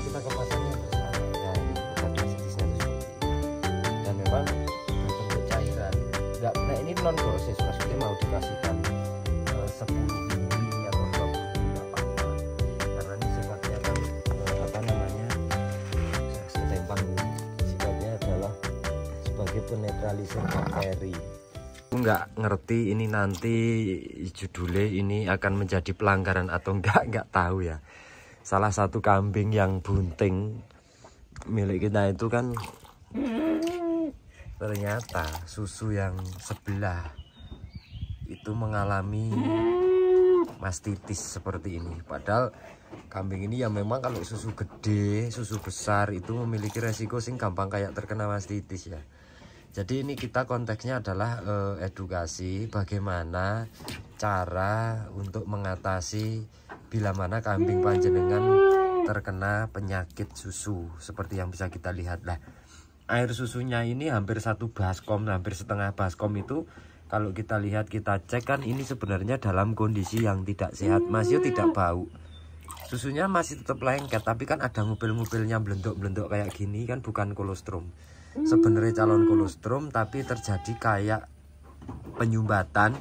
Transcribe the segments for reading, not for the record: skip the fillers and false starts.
kita kemasannya bersama. Ya ini obat mastisnya itu dan memang berbentuk cairan. Enggak, nah ini non gorosis, maksudnya mau dikasihkan 10 mili atau 20 mili apa-apa, karena ini sifatnya kan apa namanya setempang, sifatnya adalah sebagai penetralisir bakteri. Nggak ngerti ini nanti judulnya ini akan menjadi pelanggaran atau nggak tahu ya. Salah satu kambing yang bunting milik kita itu kan ternyata susu yang sebelah itu mengalami mastitis seperti ini. Padahal kambing ini ya memang kalau susu gede, susu besar itu memiliki resiko sing gampang kayak terkena mastitis ya. Jadi ini kita konteksnya adalah edukasi bagaimana cara untuk mengatasi bila mana kambing panjenengan terkena penyakit susu seperti yang bisa kita lihat lah. Air susunya ini hampir 1 baskom, hampir setengah baskom itu kalau kita lihat, kita cek kan ini sebenarnya dalam kondisi yang tidak sehat, masih tidak bau. Susunya masih tetap lengket, tapi kan ada ngupil-ngupilnya belendok-belendok kayak gini kan bukan kolostrum. Sebenarnya calon kolostrum tapi terjadi kayak penyumbatan,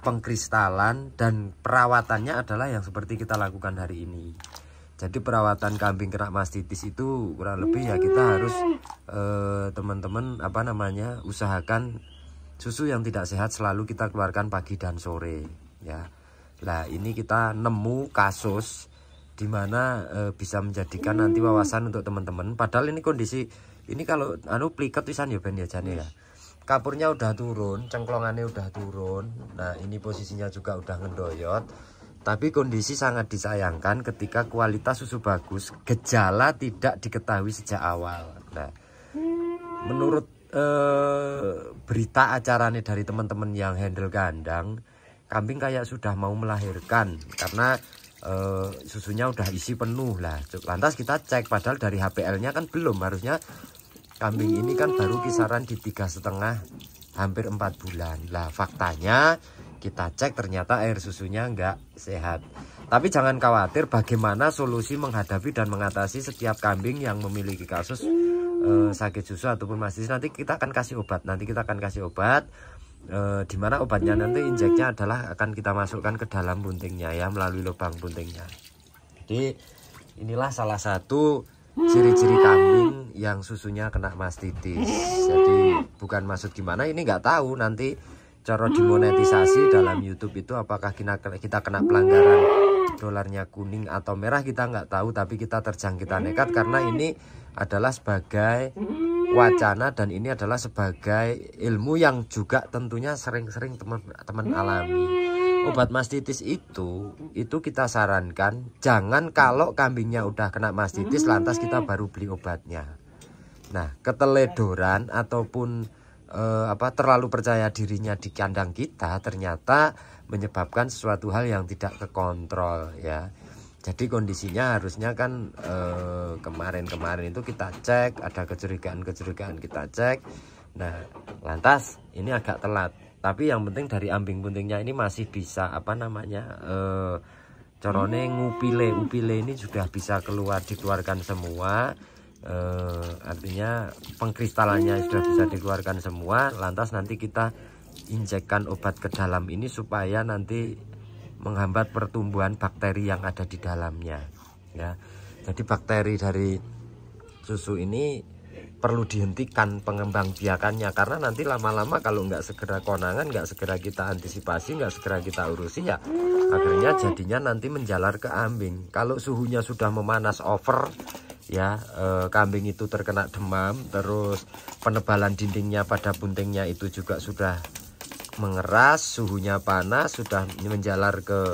pengkristalan, dan perawatannya adalah yang seperti kita lakukan hari ini. Jadi perawatan kambing kena mastitis itu kurang lebih ya kita harus teman-teman apa namanya usahakan susu yang tidak sehat selalu kita keluarkan pagi dan sore ya. Nah ini kita nemu kasus dimana bisa menjadikan nanti wawasan untuk teman-teman. Padahal ini kondisi ini kalau pliket pisan ya Ben ya jane ya. Kapurnya udah turun, cengklongannya udah turun. Nah ini posisinya juga udah ngendoyot. Tapi kondisi sangat disayangkan ketika kualitas susu bagus, gejala tidak diketahui sejak awal. Nah menurut berita acaranya dari teman-teman yang handle kandang, kambing kayak sudah mau melahirkan karena susunya udah isi penuh lah. Lantas kita cek, padahal dari HPL-nya kan belum, harusnya kambing ini kan baru kisaran di 3,5 hampir 4 bulan lah. Faktanya kita cek ternyata air susunya nggak sehat. Tapi jangan khawatir, bagaimana solusi menghadapi dan mengatasi setiap kambing yang memiliki kasus sakit susu ataupun mastitis. Nanti kita akan kasih obat. Dimana obatnya nanti injeknya adalah akan kita masukkan ke dalam buntingnya ya, melalui lubang buntingnya. Jadi inilah salah satu ciri-ciri kambing yang susunya kena mastitis. Jadi bukan maksud gimana, ini nggak tahu nanti cara dimonetisasi dalam YouTube itu apakah kita kena pelanggaran dolarnya kuning atau merah, kita nggak tahu. Tapi kita terjang, kita nekat karena ini adalah sebagai wacana dan ini adalah sebagai ilmu yang juga tentunya sering-sering teman-teman alami. Obat mastitis itu kita sarankan jangan kalau kambingnya udah kena mastitis lantas kita baru beli obatnya. Nah keteledoran ataupun terlalu percaya dirinya di kandang kita ternyata menyebabkan sesuatu hal yang tidak kekontrol ya. Jadi kondisinya harusnya kan kemarin-kemarin itu kita cek, ada kecurigaan kita cek. Nah lantas ini agak telat, tapi yang penting dari ambing buntingnya ini masih bisa corone upile ini sudah bisa dikeluarkan semua. Artinya pengkristalannya sudah bisa dikeluarkan semua. Lantas nanti kita injekkan obat ke dalam ini supaya nanti menghambat pertumbuhan bakteri yang ada di dalamnya ya. Jadi bakteri dari susu ini perlu dihentikan pengembangbiakannya, karena nanti lama-lama kalau nggak segera konangan, nggak segera kita antisipasi, nggak segera kita urusi ya akhirnya jadinya nanti menjalar ke ambing. Kalau suhunya sudah memanas over ya, kambing itu terkena demam, terus penebalan dindingnya pada buntingnya itu juga sudah mengeras, suhunya panas, sudah menjalar ke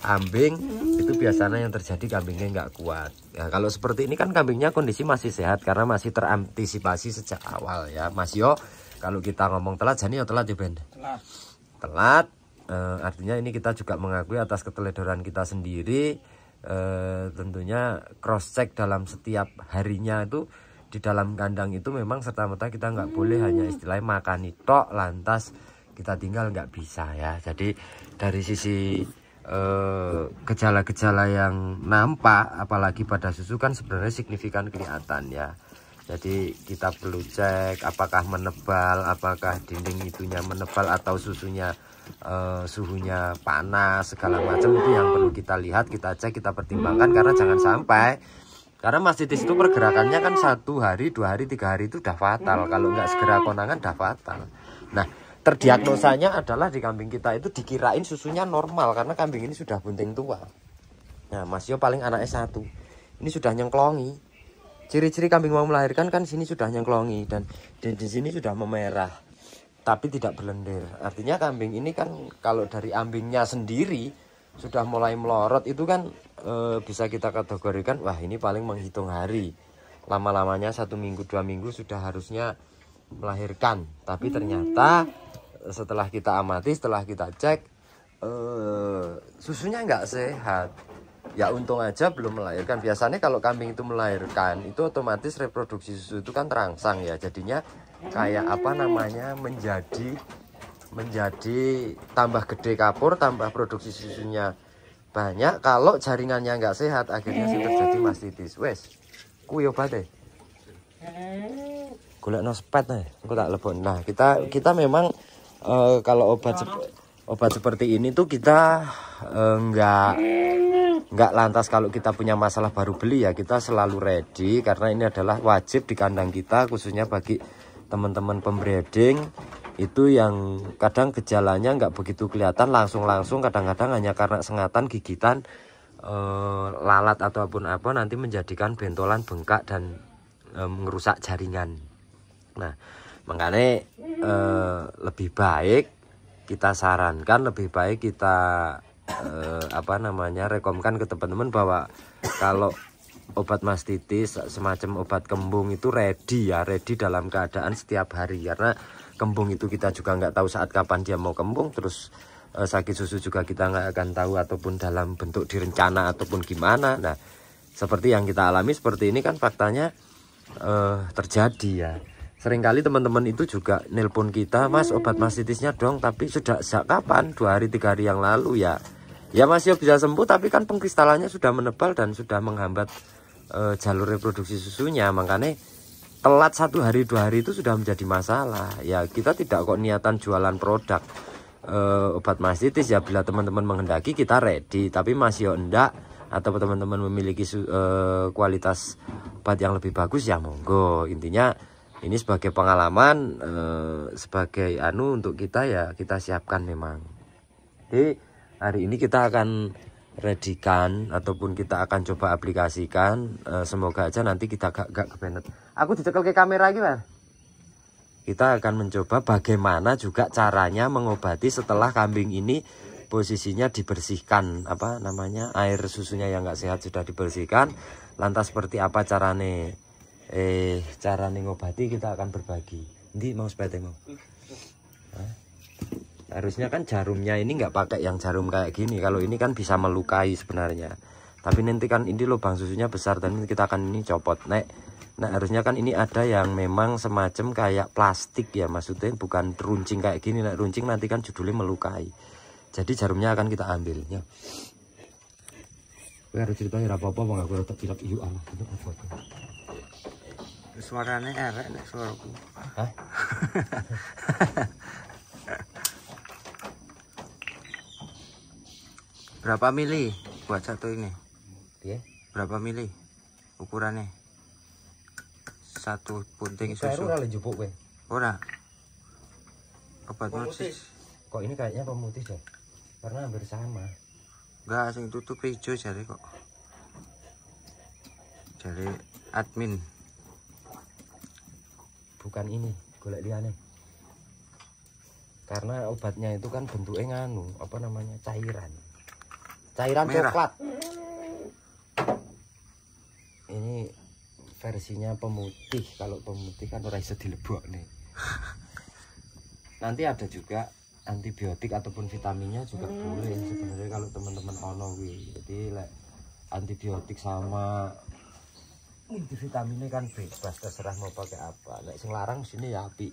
ambing, itu biasanya yang terjadi kambingnya nggak kuat ya. Kalau seperti ini kan kambingnya kondisi masih sehat karena masih terantisipasi sejak awal ya Mas Yo. Kalau kita ngomong telat, jadi ya telat ya Ben. Telat artinya ini kita juga mengakui atas keteledoran kita sendiri. Tentunya cross check dalam setiap harinya itu di dalam kandang itu memang serta-merta kita nggak boleh hanya istilahnya makan tok lantas kita tinggal, nggak bisa ya. Jadi dari sisi gejala-gejala yang nampak apalagi pada susu kan sebenarnya signifikan kelihatan ya. Jadi kita perlu cek apakah menebal, apakah dinding itunya menebal atau susunya suhunya panas segala macam, itu yang perlu kita lihat, kita cek, kita pertimbangkan, karena jangan sampai, karena mastitis itu pergerakannya kan 1 hari, 2 hari, 3 hari itu udah fatal. Kalau nggak segera konangan udah fatal. Nah, terdiagnosanya adalah di kambing kita itu dikirain susunya normal karena kambing ini sudah bunting tua. Nah, Mas Yo paling anaknya 1. Ini sudah nyengklongi. Ciri-ciri kambing mau melahirkan kan sini sudah nyengklongi dan di sini sudah memerah, tapi tidak berlendir. Artinya kambing ini kan kalau dari ambingnya sendiri sudah mulai melorot, itu kan bisa kita kategorikan, wah ini paling menghitung hari. Lama-lamanya 1 minggu, 2 minggu sudah harusnya melahirkan. Tapi ternyata setelah kita amati, setelah kita cek, susunya nggak sehat. Ya untung aja belum melahirkan. Biasanya kalau kambing itu melahirkan, itu otomatis reproduksi susu itu kan terangsang ya. Jadinya kayak apa namanya, menjadi tambah gede kapur, tambah produksi susunya banyak. Kalau jaringannya nggak sehat, akhirnya sih terjadi mastitis. Wes, kuwi obate. Golek no spet nih, aku tak lebon. Nah, kita memang kalau obat seperti ini tuh kita nggak lantas kalau kita punya masalah baru beli ya, kita selalu ready karena ini adalah wajib di kandang kita, khususnya bagi teman-teman pembreeding itu yang kadang gejalanya nggak begitu kelihatan langsung, kadang-kadang hanya karena sengatan, gigitan, lalat ataupun apa, nanti menjadikan bentolan, bengkak dan merusak jaringan. Nah, makanya lebih baik kita sarankan, lebih baik kita rekomkan ke teman-teman bahwa kalau obat mastitis semacam obat kembung itu ready dalam keadaan setiap hari, karena kembung itu kita juga nggak tahu saat kapan dia mau kembung, terus sakit susu juga kita nggak akan tahu, ataupun dalam bentuk direncana ataupun gimana. Nah, seperti yang kita alami seperti ini kan faktanya terjadi ya. Seringkali teman-teman itu juga nelpon kita, Mas obat mastitisnya dong, tapi sudah sejak kapan? 2 hari 3 hari yang lalu ya. Ya masih bisa sembuh, tapi kan pengkristalannya sudah menebal dan sudah menghambat jalur reproduksi susunya. Makanya telat 1 hari 2 hari itu sudah menjadi masalah. Ya kita tidak kok niatan jualan produk obat mastitis ya. Bila teman-teman menghendaki kita ready, tapi masih enggak, atau teman-teman memiliki kualitas obat yang lebih bagus ya monggo. Intinya ini sebagai pengalaman, sebagai untuk kita ya, kita siapkan memang. Jadi hari ini kita akan redikan ataupun kita akan coba aplikasikan. Semoga aja nanti kita gak kebenet. Aku dicekel ke kamera lagi, Mas. Kita akan mencoba bagaimana juga caranya mengobati setelah kambing ini posisinya dibersihkan, air susunya yang nggak sehat sudah dibersihkan. Lantas seperti apa carane ngobati, kita akan berbagi. Nanti mau sepeda mau. Harusnya kan jarumnya ini nggak pakai yang jarum kayak gini. Kalau ini kan bisa melukai sebenarnya. Tapi nanti kan ini lubang susunya besar dan kita akan ini copot. Nah harusnya kan ini ada yang memang semacam kayak plastik ya, maksudnya bukan runcing kayak gini. Nah runcing nanti kan judulnya melukai. Jadi jarumnya akan kita ambil ya. Gue harus ceritanya apa-apa bang, aku tetap tidak iu Allah. Suaranya erek nek suaraku. Hah? Berapa mili buat satu ini? Ya. Berapa mili ukurannya? 1 punting susu. Ora njupuk kowe. Ora. Obat mastitis. Kok ini kayaknya pemutih deh. Karena hampir sama. Enggak, sing tutup hijau jare kok. Jare admin. Bukan ini, golek liane. Karena obatnya itu kan bentuknya cairan. Cairan merah. Coklat. Ini versinya pemutih. Kalau pemutih kan ora iso dilebokne. Nanti ada juga antibiotik ataupun vitaminnya juga boleh sebenarnya kalau teman-teman ono kuwi. Jadi antibiotik sama vitaminnya kan bebas, terserah mau pakai apa. Lek sing larang sini ya apik.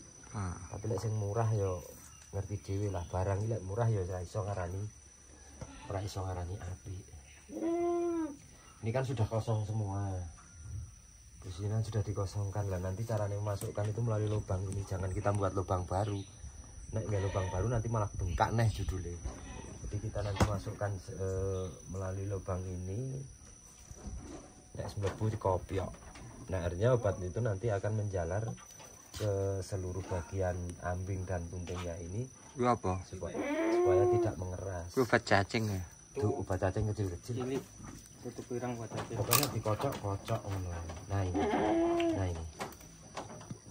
Tapi lek sing murah yo ngerti dhewe lah, barang lek murah yo ora iso ngarani ora iso ngarani api. Ini kan sudah kosong semua. Di sini sudah dikosongkan lah. Nanti caranya memasukkan itu melalui lubang ini. Jangan kita buat lubang baru. Nek nggak lubang baru nanti malah bengkak nih judulnya. Jadi kita nanti masukkan melalui lubang ini. Nek semlebu dikopiok. Nah akhirnya obat itu nanti akan menjalar ke seluruh bagian ambing dan puntingnya ini. Itu apa? Supaya tidak mengeras. Itu obat cacing ya? Itu obat cacing kecil-kecil. Ini satu pirang buat cacing. Pokoknya dikocok-kocok. Nah ini.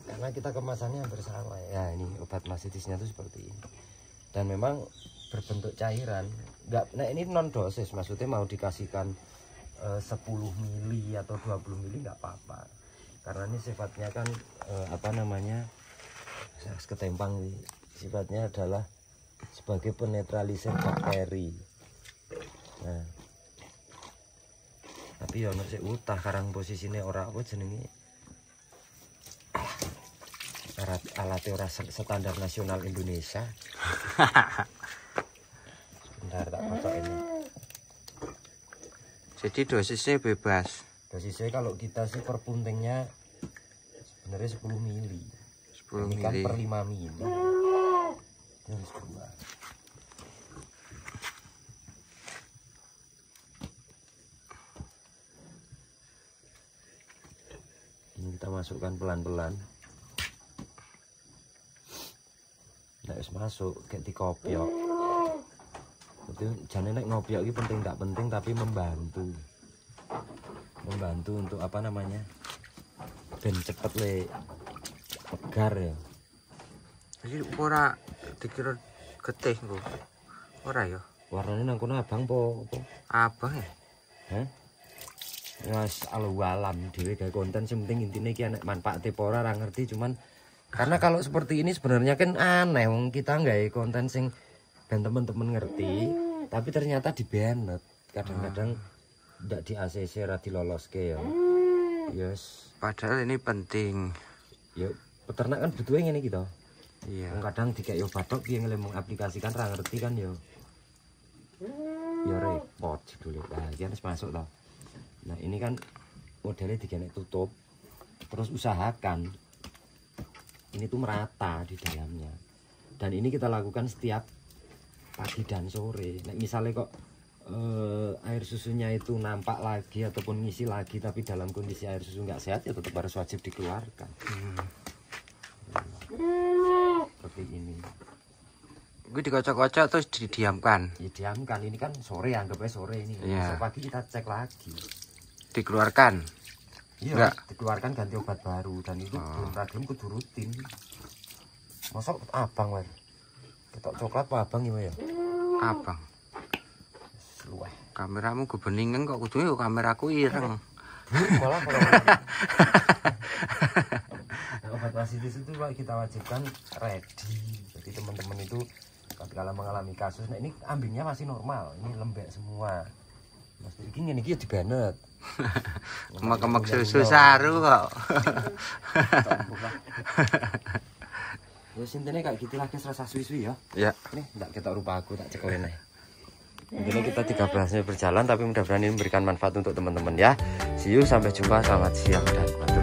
Karena kita kemasannya hampir sama ya. Ini obat mastitisnya itu seperti ini. Dan memang berbentuk cairan. Nah ini non dosis, maksudnya mau dikasihkan 10 mili atau 20 mili nggak apa-apa. Karena ini sifatnya kan saya ketempang nih. Sifatnya adalah sebagai penetralisir bakteri. Nah, tapi ya masih utah karang posisinya orang apa jenenge alat ora standar nasional Indonesia. Sebentar tak kocok ini. Jadi dosisnya bebas. Dosisnya kalau kita sih per puntingnya sebenarnya 10 mili. 10 ini kan mili. per 5 mili. Harus keluar. Ini kita masukkan pelan-pelan. Nah, harus masuk kayak di kopiok. Itu jangan nek ngopiok ini penting nggak penting tapi membantu untuk apa namanya ben cepet le pegar ya. Jadi ora dikira getih kok. Ora ya. Warnanya nang kono abang po apa? Abang ya? Hah? Mas alam dhewe gawe konten sing penting intine iki nek manfaate apa ora ngerti, cuman karena kalau seperti ini sebenarnya kan aneh wong kita nggawe konten sing dan teman-teman ngerti, tapi ternyata di-banned. Kadang-kadang ndak di ACC ra diloloske ya. Yes. Padahal ini penting. Ya peternak kan butuhnya ngene iki to. Iya. Kadang dikek yo batok piye ngelem aplikasikan ra ngerti kan yo. Ya repot judulnya. Nah, iki harus masuk to. Nah, ini kan modelnya digenek tutup. Terus usahakan ini tuh merata di dalamnya. Dan ini kita lakukan setiap pagi dan sore. Nah, misalnya kok air susunya itu nampak lagi ataupun ngisi lagi tapi dalam kondisi air susu nggak sehat ya tetap harus wajib dikeluarkan. Seperti ini. Gue dikocok-kocok terus didiamkan. Ya diamkan, ini kan sore, anggapnya sore ini. Iya. Besok pagi kita cek lagi. Dikeluarkan. Iya, Enggak. dikeluarkan ganti obat baru dan itu belum kudu rutin. Masuk abang wae. Ketok coklat apa abang ya? Abang. Luweh. Kameramu kebeningan kok kudu kameraku ireng. Malah kalau obat mastitis itu kita wajibkan ready. Jadi teman-teman itu kalau mengalami kasus, nah ini ambingnya masih normal, ini lembek semua. Mas ini ya di-banned. Kemek-kemek susu saru kok. Ya sintene kayak gitu lagi rasa suwi-suwi ya. Ya. Nih enggak ketok rupa aku tak cekelin aja. Intinya kita 13 menit berjalan tapi mudah-mudahan ini memberikan manfaat untuk teman-teman ya. See you, sampai jumpa, selamat siang dan malam.